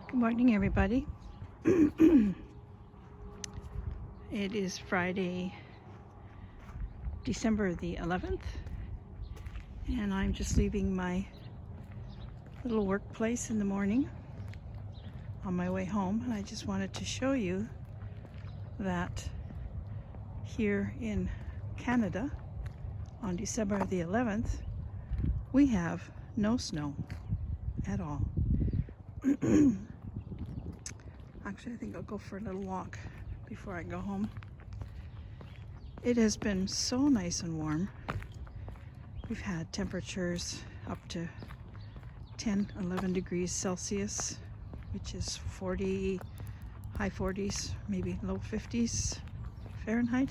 Good morning, everybody. It is Friday, December the 11th, and I'm just leaving my little workplace in the morning on my way home. And I just wanted to show you that here in Canada on December the 11th, we have no snow at all. Actually, I think I'll go for a little walk before I go home. It has been so nice and warm. We've had temperatures up to 10, 11 degrees Celsius, which is 40, high 40s, maybe low 50s Fahrenheit,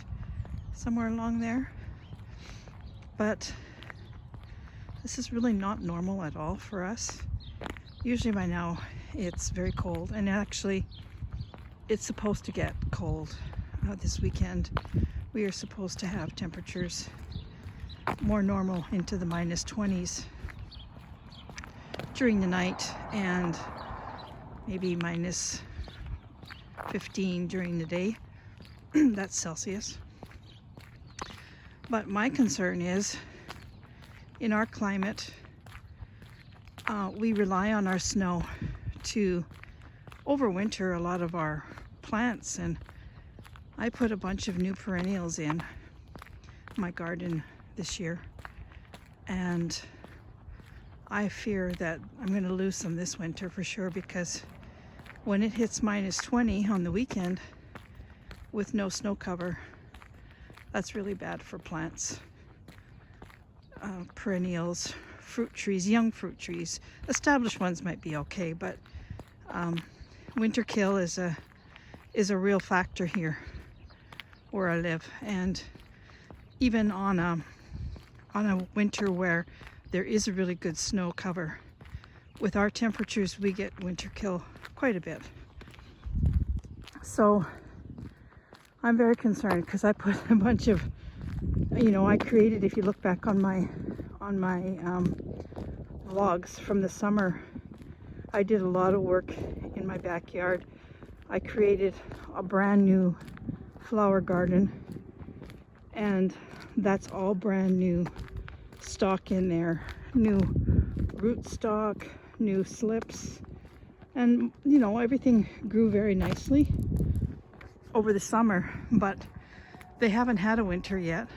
somewhere along there. But this is really not normal at all for us. Usually by now it's very cold, and actually it's supposed to get cold this weekend. We are supposed to have temperatures more normal into the minus 20s during the night and maybe minus 15 during the day. That's Celsius. But my concern is, in our climate, we rely on our snow to overwinter a lot of our plants, and I put a bunch of new perennials in my garden this year, and I fear that I'm going to lose some this winter for sure, because when it hits minus 20 on the weekend with no snow cover, that's really bad for plants, perennials, fruit trees, young fruit trees. Established ones might be okay, but winter kill is a real factor here where I live. And even on a winter where there is a really good snow cover, with our temperatures we get winter kill quite a bit. So I'm very concerned, because I put a bunch of, I created, if you look back on my vlogs from the summer, I did a lot of work in my backyard. I created a brand new flower garden, and that's all brand new stock in there. New root stock, new slips, and everything grew very nicely over the summer, but they haven't had a winter yet.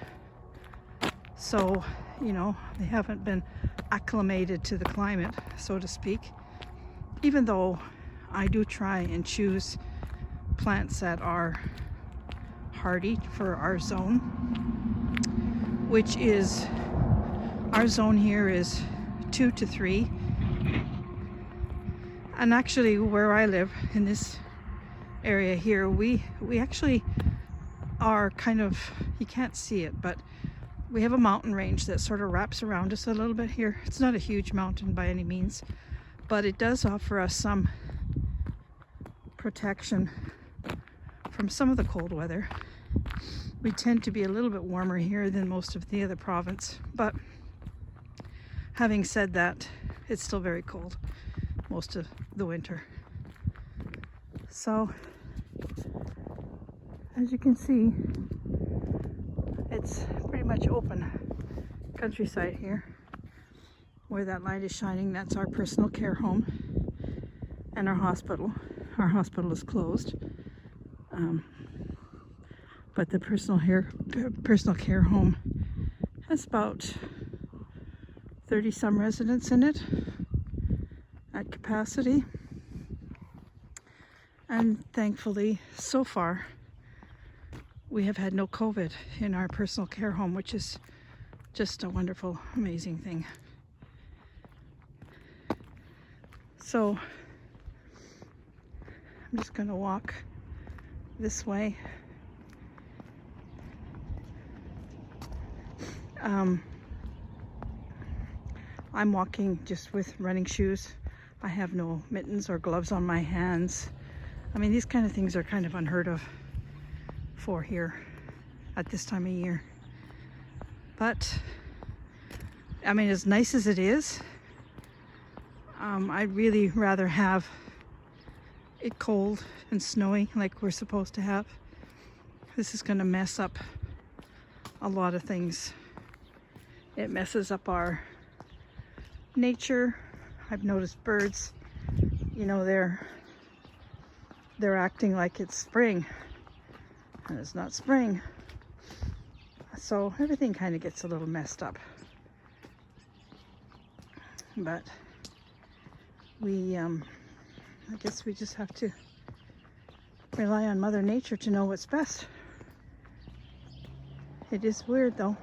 So, they haven't been acclimated to the climate, so to speak. Even though I do try and choose plants that are hardy for our zone, which is, our zone here is 2 to 3. And actually where I live in this area here, we actually are kind of, you can't see it, but we have a mountain range that sort of wraps around us a little bit here. It's not a huge mountain by any means, but it does offer us some protection from some of the cold weather. We tend to be a little bit warmer here than most of the other province, but having said that, it's still very cold most of the winter. So as you can see, it's pretty much open countryside here. Where that light is shining, that's our personal care home and our hospital. Our hospital is closed, but the personal care home has about 30 some residents in it at capacity. And thankfully, so far, we have had no COVID in our personal care home, which is just a wonderful, amazing thing. So I'm just going to walk this way. I'm walking just with running shoes. I have no mittens or gloves on my hands. I mean, these kind of things are kind of unheard of for here at this time of year. But I mean, as nice as it is, I'd really rather have it cold and snowy like we're supposed to have. This is going to mess up a lot of things. It messes up our nature. I've noticed birds, you know, they're acting like it's spring, and it's not spring. So everything kind of gets a little messed up. But I guess we just have to rely on Mother Nature to know what's best. It is weird though.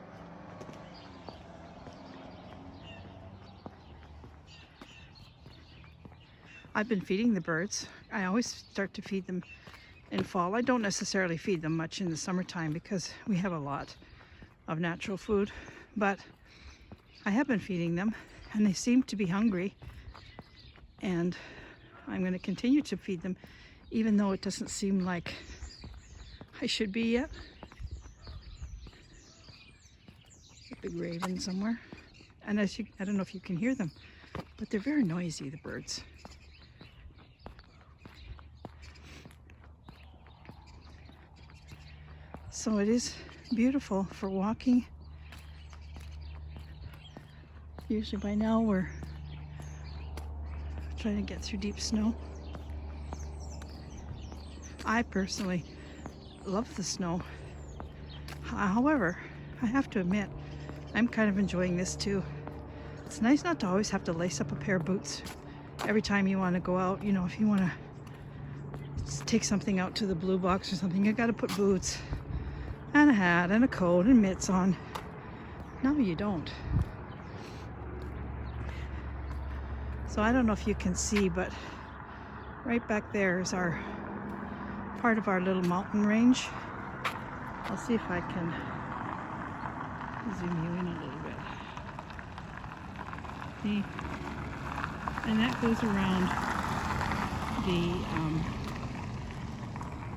I've been feeding the birds. I always start to feed them in fall. I don't necessarily feed them much in the summertime because we have a lot of natural food, but I have been feeding them and they seem to be hungry, and I'm going to continue to feed them even though it doesn't seem like I should be yet. A big raven somewhere, and I don't know if you can hear them, but they're very noisy, the birds. So it is beautiful for walking. Usually by now we're trying to get through deep snow. I personally love the snow. However, I have to admit, I'm kind of enjoying this too. It's nice not to always have to lace up a pair of boots every time you want to go out. You know, if you want to take something out to the blue box or something, you got to put boots and a hat and a coat and mitts on. No, you don't. So I don't know if you can see, but right back there is our part of our little mountain range. I'll see if I can zoom you in a little bit. See? And that goes around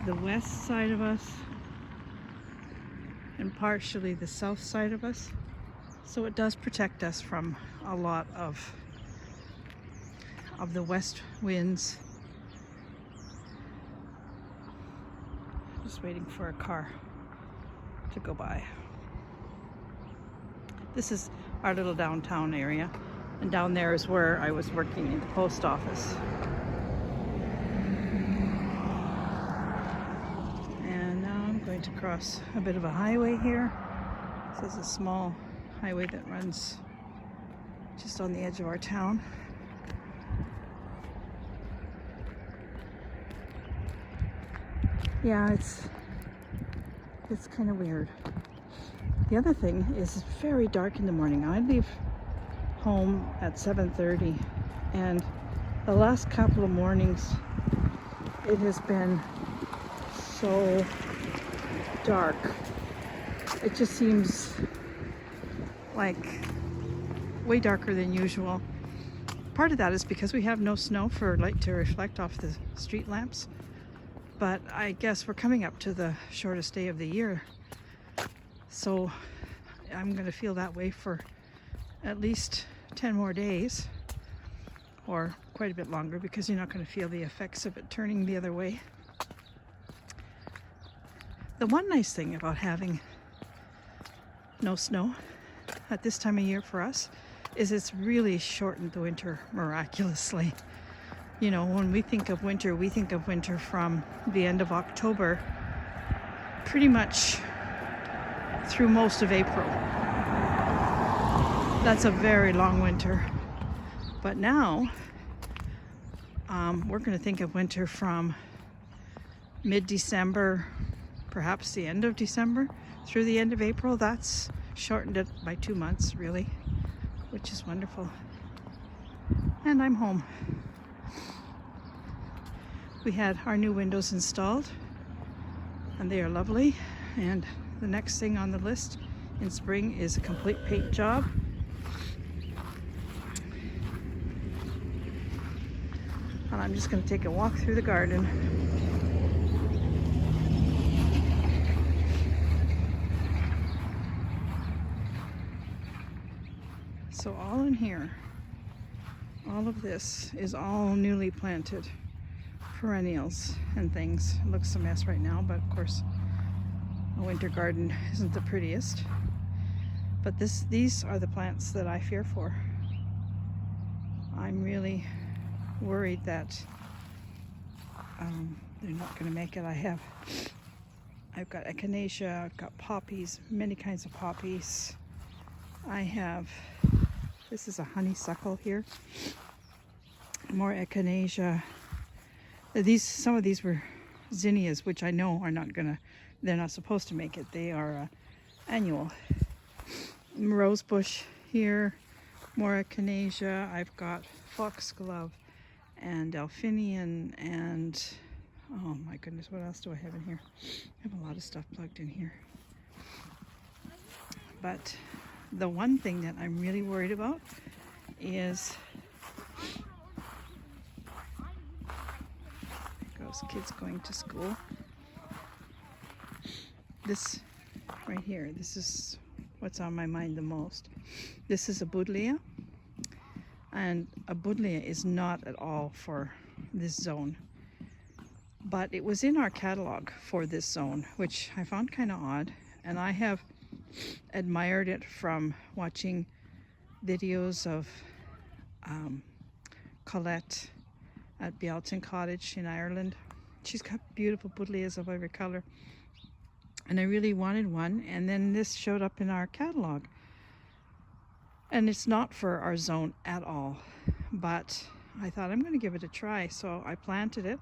the west side of us and partially the south side of us. So it does protect us from a lot of the west winds. Just waiting for a car to go by. This is our little downtown area, and down there is where I was working in the post office. And now I'm going to cross a bit of a highway here. This is a small highway that runs just on the edge of our town. Yeah, it's kind of weird. The other thing is it's very dark in the morning. I leave home at 7:30, and the last couple of mornings it has been so dark. It just seems like way darker than usual. Part of that is because we have no snow for light to reflect off the street lamps. But I guess we're coming up to the shortest day of the year. So I'm going to feel that way for at least 10 more days, or quite a bit longer, because you're not going to feel the effects of it turning the other way. The one nice thing about having no snow at this time of year for us is it's really shortened the winter miraculously. You know, when we think of winter from the end of October pretty much through most of April. That's a very long winter. But now we're going to think of winter from mid-December, perhaps the end of December, through the end of April. That's shortened it by 2 months, really, which is wonderful. And I'm home. We had our new windows installed, and they are lovely. And the next thing on the list in spring is a complete paint job. And I'm just going to take a walk through the garden. So all in here, all of this is all newly planted perennials and things. It looks a mess right now, but of course a winter garden isn't the prettiest. But these are the plants that I fear for. I'm really worried that they're not going to make it. I've got echinacea, I've got poppies, many kinds of poppies. This is a honeysuckle here. More echinacea. Some of these were zinnias, which I know are not gonna, they're not supposed to make it. They are annual. Rosebush here, more echinacea. I've got foxglove and delphinium and, oh my goodness, what else do I have in here? I have a lot of stuff plugged in here. But the one thing that I'm really worried about is those kids going to school. This right here, this is what's on my mind the most. This is a buddleia, and a buddleia is not at all for this zone, but it was in our catalog for this zone, which I found kind of odd, and I have admired it from watching videos of Colette at Bealton Cottage in Ireland. She's got beautiful buddleias of every color, and I really wanted one, and then this showed up in our catalog, and it's not for our zone at all, but I thought I'm going to give it a try, so I planted it,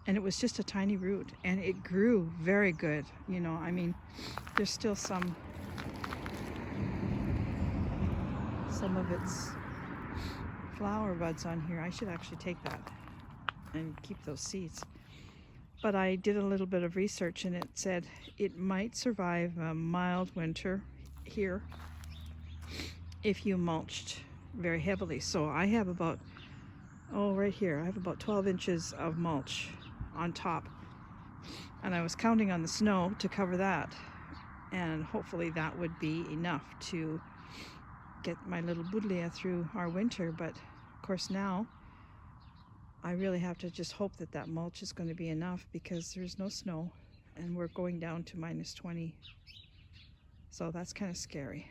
and it was just a tiny root, and it grew very good. You know, I mean, there's still some of its flower buds on here. I should actually take that and keep those seeds. But I did a little bit of research, and it said it might survive a mild winter here if you mulched very heavily. So I have about, right here, I have about 12 inches of mulch on top, and I was counting on the snow to cover that, and hopefully that would be enough to get my little buddleia through our winter. But of course now I really have to just hope that that mulch is going to be enough, because there's no snow and we're going down to -20, so that's kind of scary.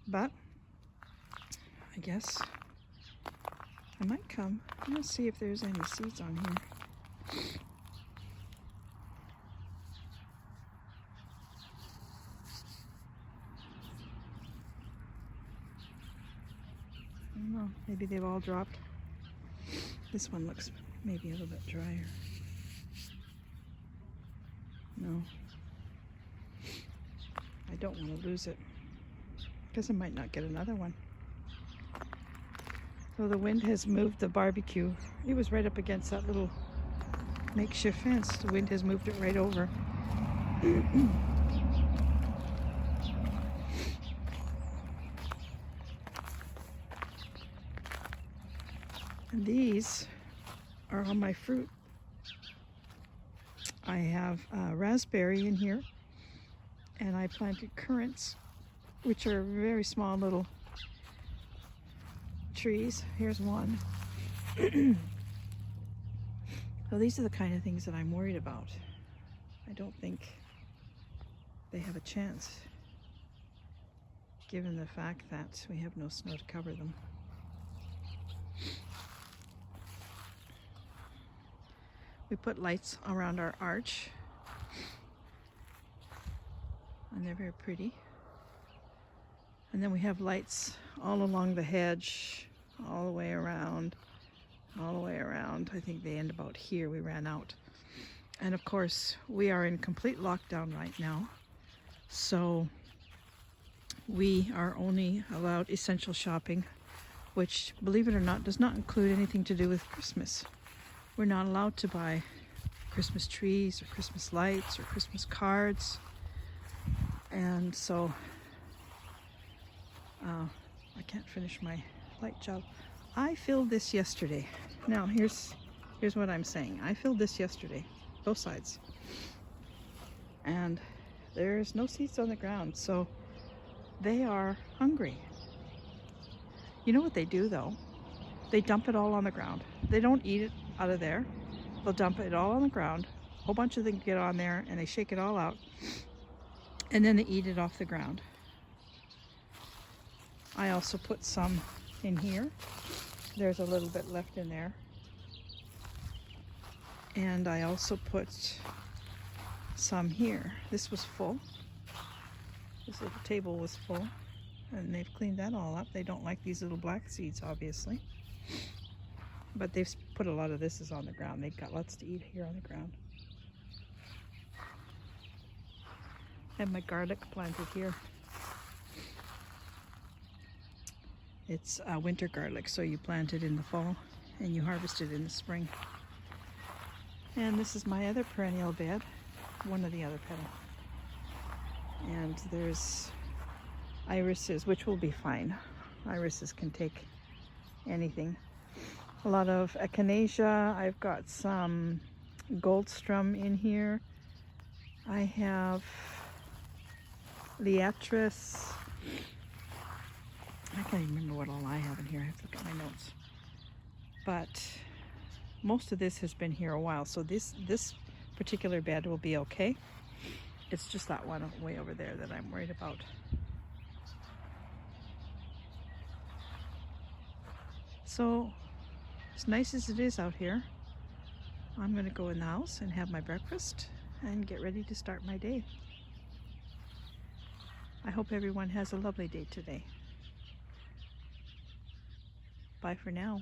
But I guess I might come. I'm gonna see if there's any seeds on here. I don't know, maybe they've all dropped. This one looks maybe a little bit drier. No, I don't want to lose it, because I might not get another one. So the wind has moved the barbecue. It was right up against that little makeshift fence. The wind has moved it right over. And these are all my fruit. I have raspberry in here, and I planted currants, which are very small little trees. Here's one. So these are the kind of things that I'm worried about. I don't think they have a chance, given the fact that we have no snow to cover them. We put lights around our arch, and they're very pretty. And then we have lights all along the hedge, all the way around, all the way around. I think they end about here. We ran out. And of course, we are in complete lockdown right now, so we are only allowed essential shopping, which, believe it or not, does not include anything to do with Christmas. We're not allowed to buy Christmas trees or Christmas lights or Christmas cards. And so I can't finish my light job. I filled this yesterday. Now here's what I'm saying. I filled this yesterday, both sides. And there's no seeds on the ground, so they are hungry. You know what they do though? They dump it all on the ground. They don't eat it out of there. They'll dump it all on the ground. A whole bunch of them get on there and they shake it all out. And then they eat it off the ground. I also put some in here. There's a little bit left in there. And I also put some here. This was full. This little table was full. And they've cleaned that all up. They don't like these little black seeds, obviously. But they've put a lot of this is on the ground. They've got lots to eat here on the ground. I have my garlic planted here. It's winter garlic, so you plant it in the fall and you harvest it in the spring. And this is my other perennial bed, one of the other petal. And there's irises, which will be fine. Irises can take anything. A lot of echinacea. I've got some goldstrum in here. I have liatris. I can't even remember what all I have in here. I have to look at my notes. But most of this has been here a while, so this particular bed will be okay. It's just that one way over there that I'm worried about. So, as nice as it is out here, I'm going to go in the house and have my breakfast and get ready to start my day. I hope everyone has a lovely day today. Bye for now.